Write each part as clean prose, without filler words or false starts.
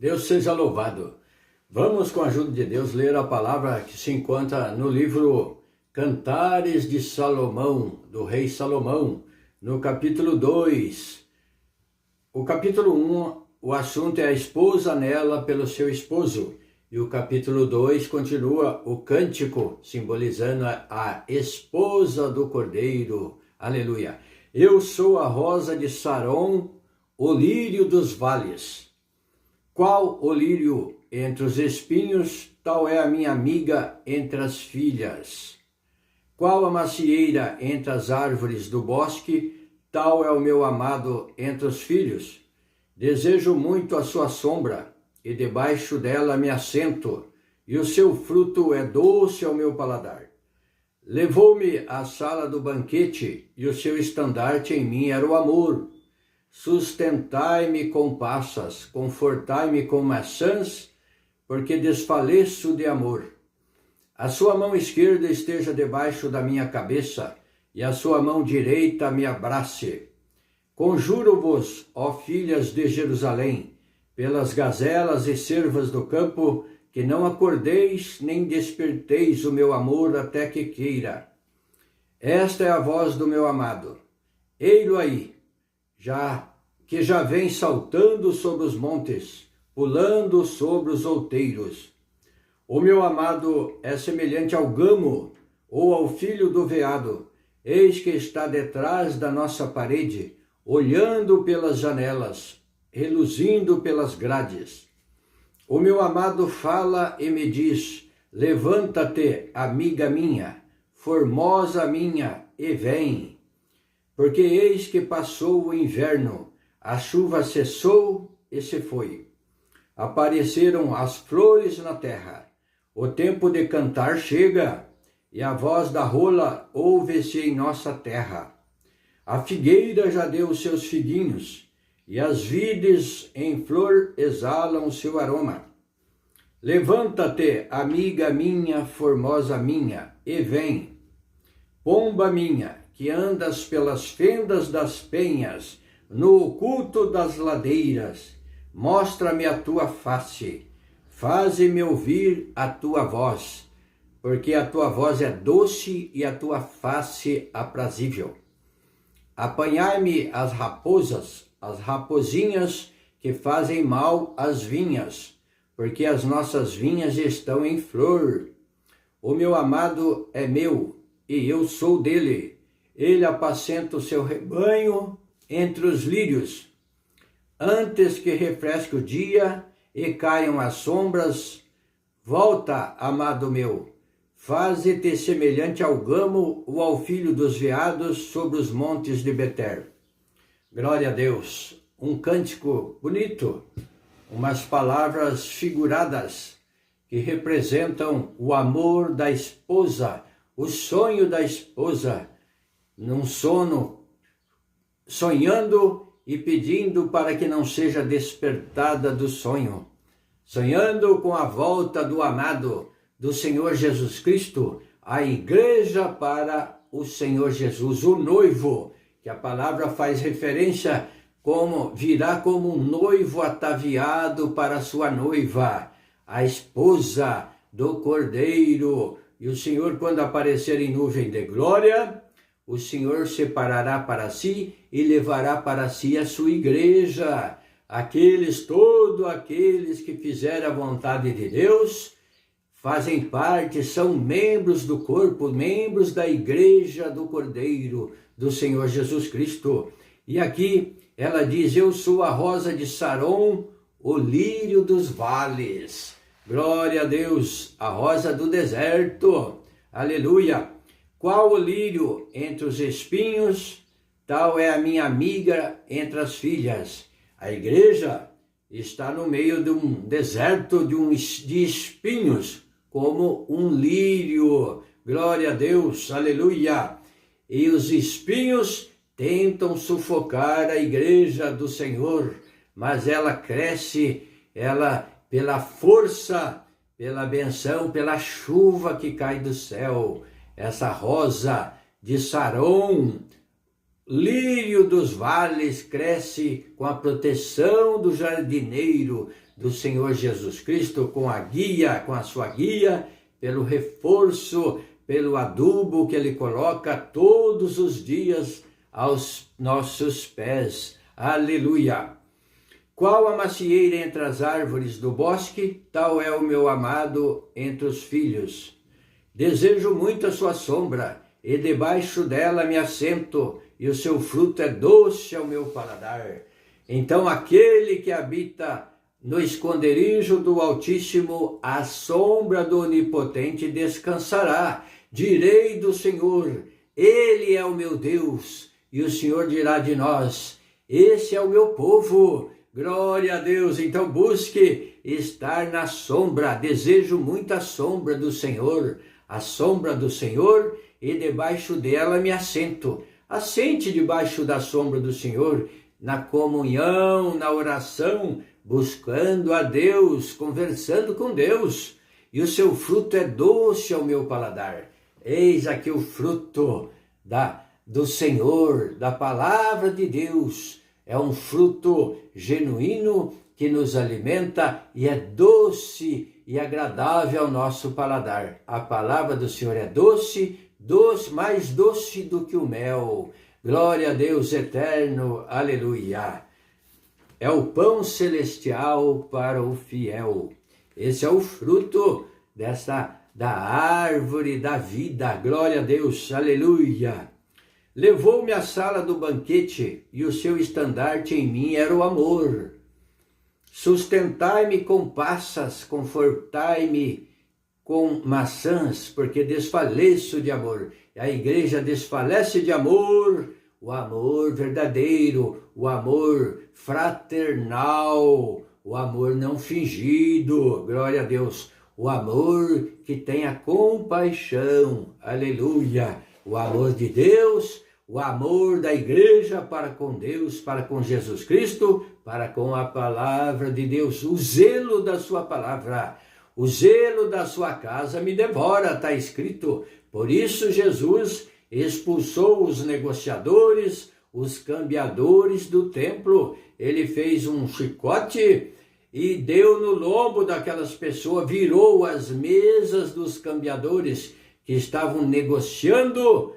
Deus seja louvado. Vamos, com a ajuda de Deus, ler a palavra que se encontra no livro Cantares de Salomão, do rei Salomão, no capítulo 2. O capítulo 1, o assunto é a esposa anela pelo seu esposo. E o capítulo 2 continua o cântico, simbolizando a esposa do Cordeiro. Aleluia. Eu sou a rosa de Saron, o lírio dos vales. Qual o lírio entre os espinhos, tal é a minha amiga entre as filhas. Qual a macieira entre as árvores do bosque, tal é o meu amado entre os filhos. Desejo muito a sua sombra, e debaixo dela me assento, e o seu fruto é doce ao meu paladar. Levou-me à sala do banquete, e o seu estandarte em mim era o amor. Sustentai-me com passas, confortai-me com maçãs, porque desfaleço de amor. A sua mão esquerda esteja debaixo da minha cabeça, e a sua mão direita me abrace. Conjuro-vos, ó filhas de Jerusalém, pelas gazelas e cervas do campo, que não acordeis nem desperteis o meu amor até que queira. Esta é a voz do meu amado. Ei-lo aí, que já vem saltando sobre os montes, pulando sobre os outeiros. O meu amado é semelhante ao gamo ou ao filho do veado. Eis que está detrás da nossa parede, olhando pelas janelas, reluzindo pelas grades. O meu amado fala e me diz: levanta-te, amiga minha, formosa minha, e vem. Porque eis que passou o inverno, a chuva cessou e se foi. Apareceram as flores na terra. O tempo de cantar chega, e a voz da rola ouve-se em nossa terra. A figueira já deu os seus figuinhos, e as vides em flor exalam seu aroma. Levanta-te, amiga minha, formosa minha, e vem. Pomba minha, que andas pelas fendas das penhas, no oculto das ladeiras, mostra-me a tua face, faze-me ouvir a tua voz, porque a tua voz é doce e a tua face aprazível. Apanhai-me as raposas, as rapozinhas que fazem mal às vinhas, porque as nossas vinhas estão em flor. O meu amado é meu, e eu sou dele. Ele apacenta o seu rebanho entre os lírios. Antes que refresque o dia e caiam as sombras, volta, amado meu, faze-te semelhante ao gamo ou ao filho dos veados sobre os montes de Beter. Glória a Deus. Um cântico bonito, umas palavras figuradas que representam o amor da esposa, o sonho da esposa, num sono, sonhando e pedindo para que não seja despertada do sonho, sonhando com a volta do amado, do Senhor Jesus Cristo, a igreja para o Senhor Jesus, o noivo, que a palavra faz referência como virá como um noivo ataviado para a sua noiva, a esposa do Cordeiro. E o Senhor, quando aparecer em nuvem de glória, o Senhor separará para si e levará para si a sua igreja, todos aqueles que fizerem a vontade de Deus, fazem parte, são membros do corpo, membros da igreja do Cordeiro, do Senhor Jesus Cristo. E aqui ela diz: eu sou a rosa de Saron, o lírio dos vales. Glória a Deus, a rosa do deserto. Aleluia. Qual o lírio entre os espinhos, tal é a minha amiga entre as filhas. A igreja está no meio de um deserto de espinhos, como um lírio. Glória a Deus, aleluia. E os espinhos tentam sufocar a igreja do Senhor, mas ela cresce, pela força, pela benção, pela chuva que cai do céu. Essa rosa de Saron, lírio dos vales cresce com a proteção do jardineiro do Senhor Jesus Cristo, com a sua guia, pelo reforço, pelo adubo que Ele coloca todos os dias aos nossos pés. Aleluia! Qual a macieira entre as árvores do bosque, tal é o meu amado entre os filhos. Desejo muito a sua sombra, e debaixo dela me assento, e o seu fruto é doce ao meu paladar. Então aquele que habita no esconderijo do Altíssimo, à sombra do Onipotente descansará. Direi do Senhor, Ele é o meu Deus, e o Senhor dirá de nós, esse é o meu povo. Glória a Deus. Então busque estar na sombra. Desejo muito a sombra do Senhor, a sombra do Senhor, e debaixo dela me assento. Assente debaixo da sombra do Senhor, na comunhão, na oração, buscando a Deus, conversando com Deus. E o seu fruto é doce ao meu paladar. Eis aqui o fruto do Senhor, da palavra de Deus. É um fruto genuíno que nos alimenta e é doce e agradável ao nosso paladar. A palavra do Senhor é doce, mais doce do que o mel. Glória a Deus eterno, aleluia. É o pão celestial para o fiel. Esse é o fruto da árvore da vida. Glória a Deus, aleluia. Levou-me à sala do banquete, e o seu estandarte em mim era o amor. Sustentai-me com passas, confortai-me com maçãs, porque desfaleço de amor. A igreja desfalece de amor, o amor verdadeiro, o amor fraternal, o amor não fingido, glória a Deus, o amor que tem a compaixão, aleluia, o amor de Deus, o amor da igreja para com Deus, para com Jesus Cristo, para com a palavra de Deus, o zelo da sua palavra, o zelo da sua casa me devora, está escrito. Por isso Jesus expulsou os negociadores, os cambiadores do templo. Ele fez um chicote e deu no lombo daquelas pessoas, virou as mesas dos cambiadores que estavam negociando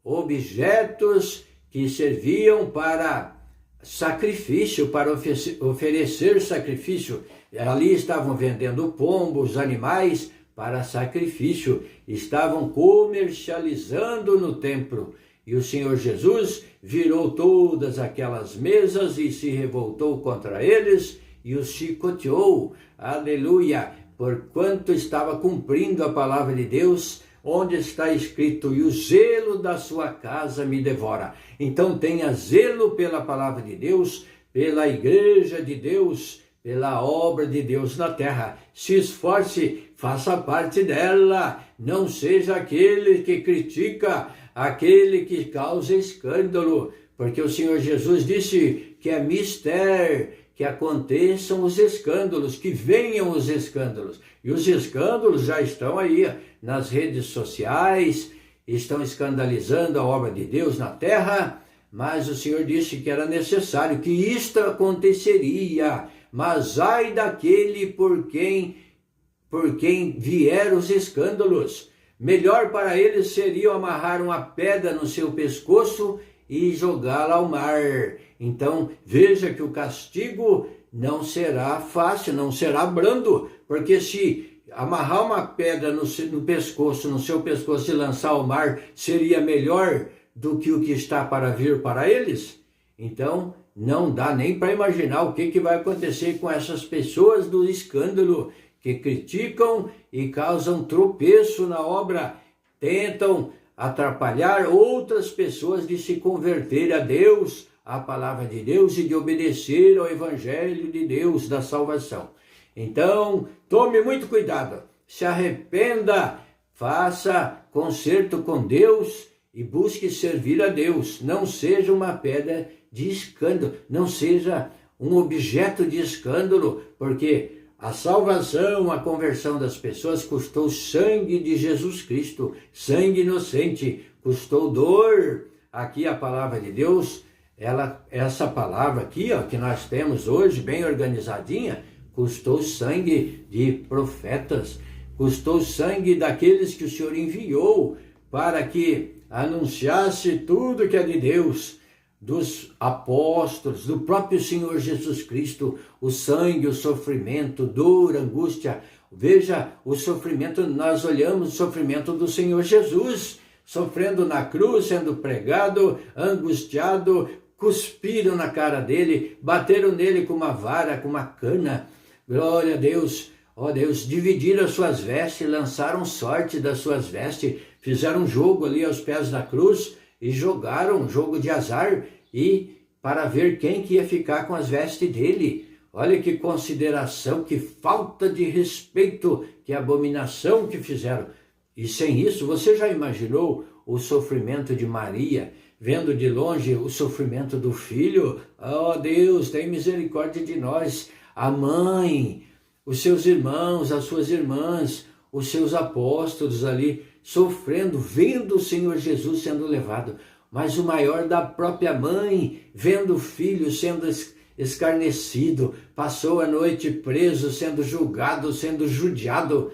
objetos que serviam para sacrifício, para oferecer sacrifício. Ali estavam vendendo pombos, animais para sacrifício, estavam comercializando no templo. E o Senhor Jesus virou todas aquelas mesas e se revoltou contra eles e os chicoteou, aleluia, porquanto estava cumprindo a palavra de Deus, onde está escrito, e o zelo da sua casa me devora. Então tenha zelo pela palavra de Deus, pela igreja de Deus, pela obra de Deus na terra. Se esforce, faça parte dela, não seja aquele que critica, aquele que causa escândalo, porque o Senhor Jesus disse que é mister que aconteçam os escândalos, que venham os escândalos. E os escândalos já estão aí nas redes sociais, estão escandalizando a obra de Deus na terra, mas o Senhor disse que era necessário, que isto aconteceria, mas ai daquele por quem vier os escândalos. Melhor para eles seria amarrar uma pedra no seu pescoço e jogá-la ao mar. Então veja que o castigo não será fácil, não será brando, porque se amarrar uma pedra no seu pescoço e lançar ao mar seria melhor do que o que está para vir para eles, então não dá nem para imaginar o que vai acontecer com essas pessoas do escândalo, que criticam e causam tropeço na obra, tentam atrapalhar outras pessoas de se converter a Deus, à palavra de Deus, e de obedecer ao evangelho de Deus da salvação. Então, tome muito cuidado, se arrependa, faça conserto com Deus e busque servir a Deus. Não seja uma pedra de escândalo, não seja um objeto de escândalo, porque a salvação, a conversão das pessoas custou sangue de Jesus Cristo, sangue inocente, custou dor, aqui a palavra de Deus, essa palavra aqui, ó, que nós temos hoje, bem organizadinha, custou sangue de profetas, custou sangue daqueles que o Senhor enviou para que anunciasse tudo que é de Deus, dos apóstolos, do próprio Senhor Jesus Cristo, o sangue, o sofrimento, dor, angústia. Veja o sofrimento, nós olhamos o sofrimento do Senhor Jesus, sofrendo na cruz, sendo pregado, angustiado, cuspiram na cara dele, bateram nele com uma vara, com uma cana. Glória a Deus, ó Deus, dividiram as suas vestes, lançaram sorte das suas vestes, fizeram um jogo ali aos pés da cruz e jogaram um jogo de azar e para ver quem que ia ficar com as vestes dele. Olha que consideração, que falta de respeito, que abominação que fizeram. E sem isso, você já imaginou o sofrimento de Maria, vendo de longe o sofrimento do filho? Oh Deus, tem misericórdia de nós. A mãe, os seus irmãos, as suas irmãs, os seus apóstolos ali sofrendo, vendo o Senhor Jesus sendo levado. Mas o maior da própria mãe, vendo o filho sendo escarnecido, passou a noite preso, sendo julgado, sendo judiado.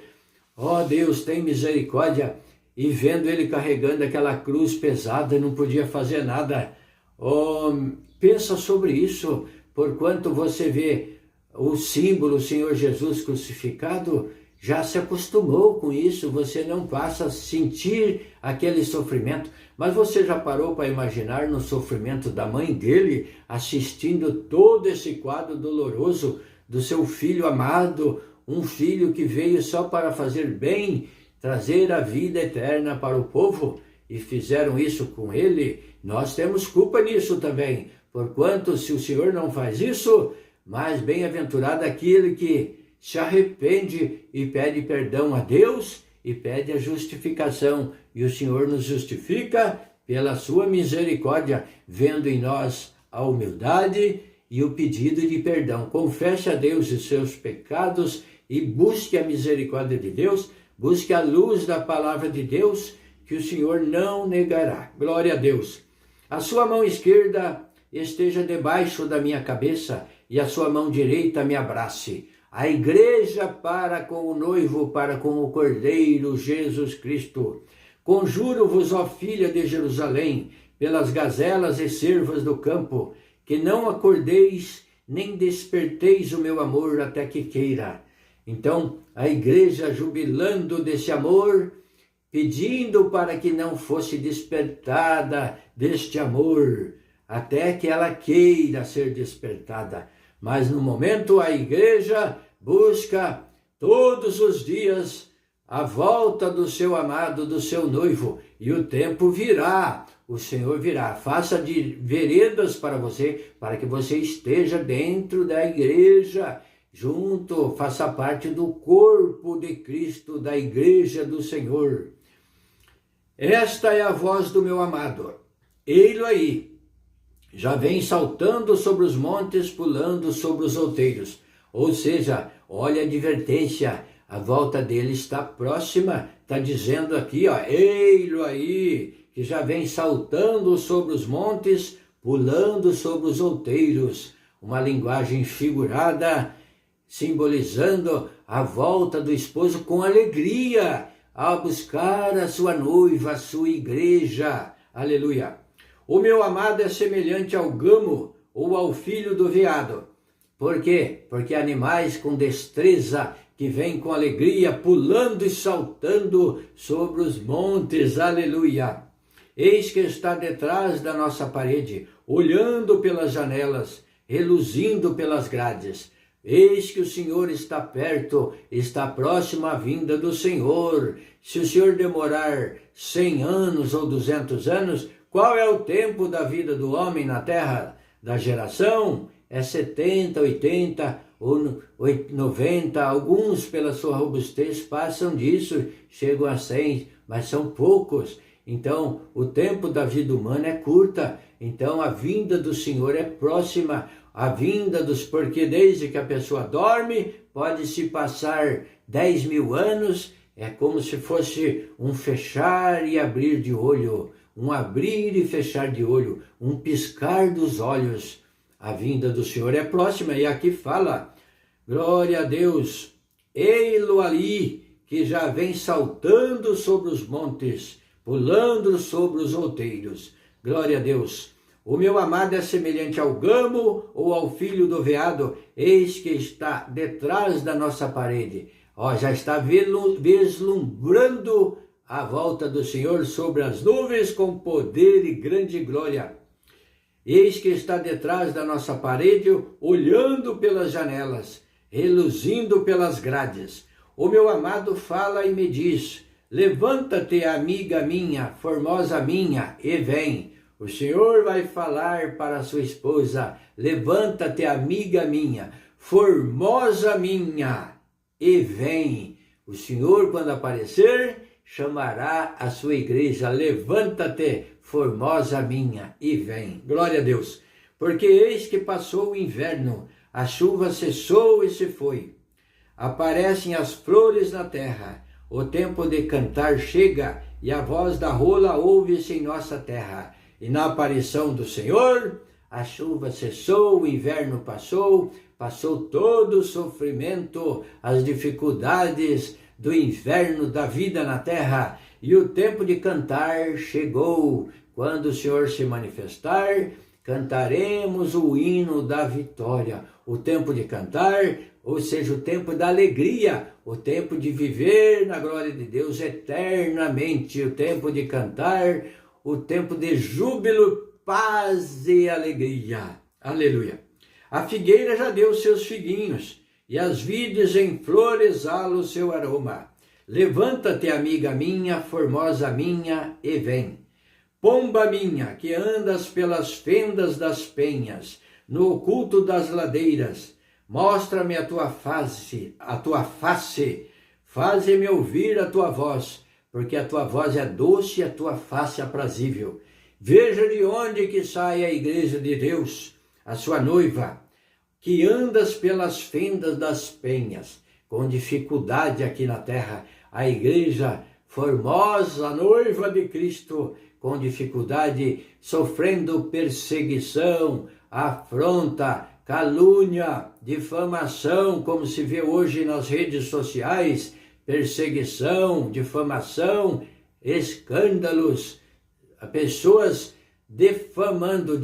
Oh Deus, tem misericórdia. E vendo ele carregando aquela cruz pesada, não podia fazer nada. Oh, pensa sobre isso, porquanto você vê o símbolo, o Senhor Jesus crucificado, já se acostumou com isso, você não passa a sentir aquele sofrimento. Mas você já parou para imaginar no sofrimento da mãe dele, assistindo todo esse quadro doloroso do seu filho amado, um filho que veio só para fazer bem, trazer a vida eterna para o povo, e fizeram isso com ele? Nós temos culpa nisso também, porquanto se o Senhor não faz isso, mais bem-aventurado aquele que se arrepende e pede perdão a Deus e pede a justificação. E o Senhor nos justifica pela sua misericórdia, vendo em nós a humildade e o pedido de perdão. Confesse a Deus os seus pecados e busque a misericórdia de Deus, busque a luz da palavra de Deus, que o Senhor não negará. Glória a Deus. A sua mão esquerda esteja debaixo da minha cabeça e a sua mão direita me abrace. A igreja para com o noivo, para com o Cordeiro Jesus Cristo. Conjuro-vos, ó filha de Jerusalém, pelas gazelas e cervas do campo, que não acordeis nem desperteis o meu amor até que queira. Então, a igreja jubilando desse amor, pedindo para que não fosse despertada deste amor, até que ela queira ser despertada. Mas no momento a igreja busca todos os dias a volta do seu amado, do seu noivo, e o tempo virá, o Senhor virá. Faça de veredas para você, para que você esteja dentro da igreja, junto, faça parte do corpo de Cristo, da igreja do Senhor. Esta é a voz do meu amado, ei-lo aí, já vem saltando sobre os montes, pulando sobre os outeiros. Ou seja, olha a advertência, a volta dele está próxima, está dizendo aqui, ó, ei-lo aí, que já vem saltando sobre os montes, pulando sobre os outeiros. Uma linguagem figurada, simbolizando a volta do esposo com alegria, a buscar a sua noiva, a sua igreja. Aleluia. O meu amado é semelhante ao gamo ou ao filho do veado. Por quê? Porque animais com destreza, que vêm com alegria, pulando e saltando sobre os montes. Aleluia. Eis que está detrás da nossa parede, olhando pelas janelas, reluzindo pelas grades. Eis que o Senhor está perto, está próximo à vinda do Senhor. Se o Senhor demorar 100 anos ou 200 anos, qual é o tempo da vida do homem na terra? Da geração? É 70, 80 ou 90. Alguns, pela sua robustez, passam disso, chegam a 100, mas são poucos. Então, o tempo da vida humana é curta. Então, a vinda do Senhor é próxima. A vinda porque desde que a pessoa dorme, pode-se passar 10 mil anos, é como se fosse um fechar e abrir de olho. um abrir e fechar de olho, um piscar dos olhos. A vinda do Senhor é próxima, e aqui fala, glória a Deus, ei-lo ali, que já vem saltando sobre os montes, pulando sobre os outeiros. Glória a Deus. O meu amado é semelhante ao gamo ou ao filho do veado, eis que está detrás da nossa parede. Já está vislumbrando a volta do Senhor sobre as nuvens com poder e grande glória. Eis que está detrás da nossa parede, olhando pelas janelas, reluzindo pelas grades. O meu amado fala e me diz, levanta-te, amiga minha, formosa minha, e vem. O Senhor vai falar para a sua esposa, levanta-te, amiga minha, formosa minha, e vem. O Senhor, quando aparecer, chamará a sua igreja, levanta-te, formosa minha, e vem. Glória a Deus. Porque eis que passou o inverno, a chuva cessou e se foi. Aparecem as flores na terra, o tempo de cantar chega, e a voz da rola ouve-se em nossa terra. E na aparição do Senhor, a chuva cessou, o inverno passou, passou todo o sofrimento, as dificuldades do inverno da vida na terra, e o tempo de cantar chegou. Quando o Senhor se manifestar, cantaremos o hino da vitória. O tempo de cantar, ou seja, o tempo da alegria, o tempo de viver na glória de Deus eternamente, o tempo de cantar, o tempo de júbilo, paz e alegria. Aleluia. A figueira já deu seus figuinhos, e as vides em flor exalam o seu aroma. Levanta-te, amiga minha, formosa minha, e vem. Pomba minha, que andas pelas fendas das penhas, no oculto das ladeiras, mostra-me a tua face, faze-me ouvir a tua voz, porque a tua voz é doce e a tua face aprazível. Veja de onde que sai a igreja de Deus, a sua noiva, que andas pelas fendas das penhas, com dificuldade aqui na terra, a igreja formosa, a noiva de Cristo, com dificuldade, sofrendo perseguição, afronta, calúnia, difamação, como se vê hoje nas redes sociais, perseguição, difamação, escândalos, pessoas difamando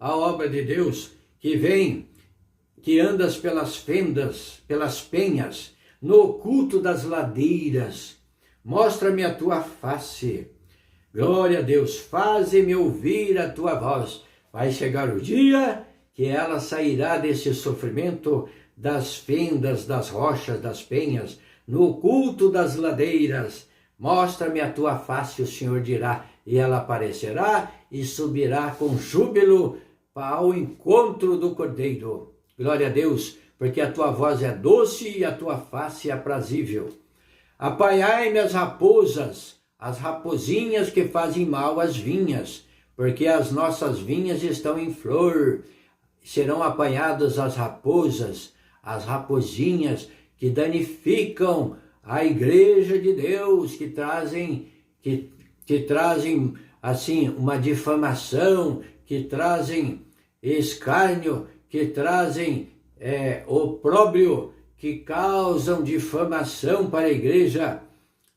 a obra de Deus, que andas pelas fendas, pelas penhas, no oculto das ladeiras, mostra-me a tua face. Glória a Deus, faze-me ouvir a tua voz. Vai chegar o dia que ela sairá desse sofrimento das fendas, das rochas, das penhas, no oculto das ladeiras. Mostra-me a tua face, o Senhor dirá, e ela aparecerá e subirá com júbilo ao encontro do Cordeiro. Glória a Deus, porque a tua voz é doce e a tua face é aprazível. Apanhai-me as raposas, as raposinhas que fazem mal às vinhas, porque as nossas vinhas estão em flor. Serão apanhadas as raposas, as raposinhas que danificam a igreja de Deus, que trazem assim uma difamação, que trazem escárnio, que trazem opróbrio, que causam difamação para a igreja,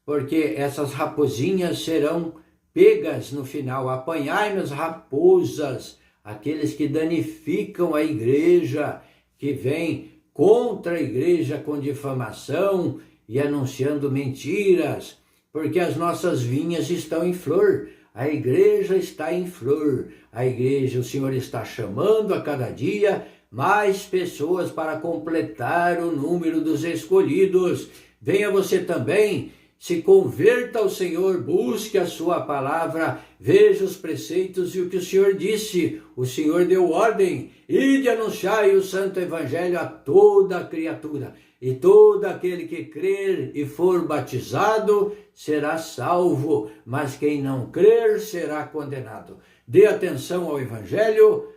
porque essas raposinhas serão pegas no final. Apanhai-me as raposas, aqueles que danificam a igreja, que vêm contra a igreja com difamação e anunciando mentiras, porque as nossas vinhas estão em flor, a igreja está em flor, a igreja, o Senhor está chamando a cada dia mais pessoas para completar o número dos escolhidos. Venha você também, se converta ao Senhor, busque a sua palavra, veja os preceitos e o que o Senhor disse. O Senhor deu ordem, ide anunciai o santo evangelho a toda a criatura, e todo aquele que crer e for batizado será salvo, mas quem não crer será condenado. Dê atenção ao evangelho,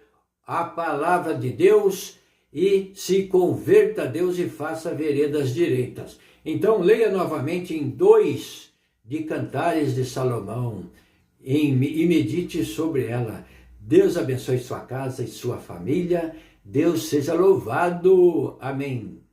à palavra de Deus, e se converta a Deus e faça veredas direitas. Então leia novamente em 2 de Cantares de Salomão, e medite sobre ela. Deus abençoe sua casa e sua família. Deus seja louvado. Amém.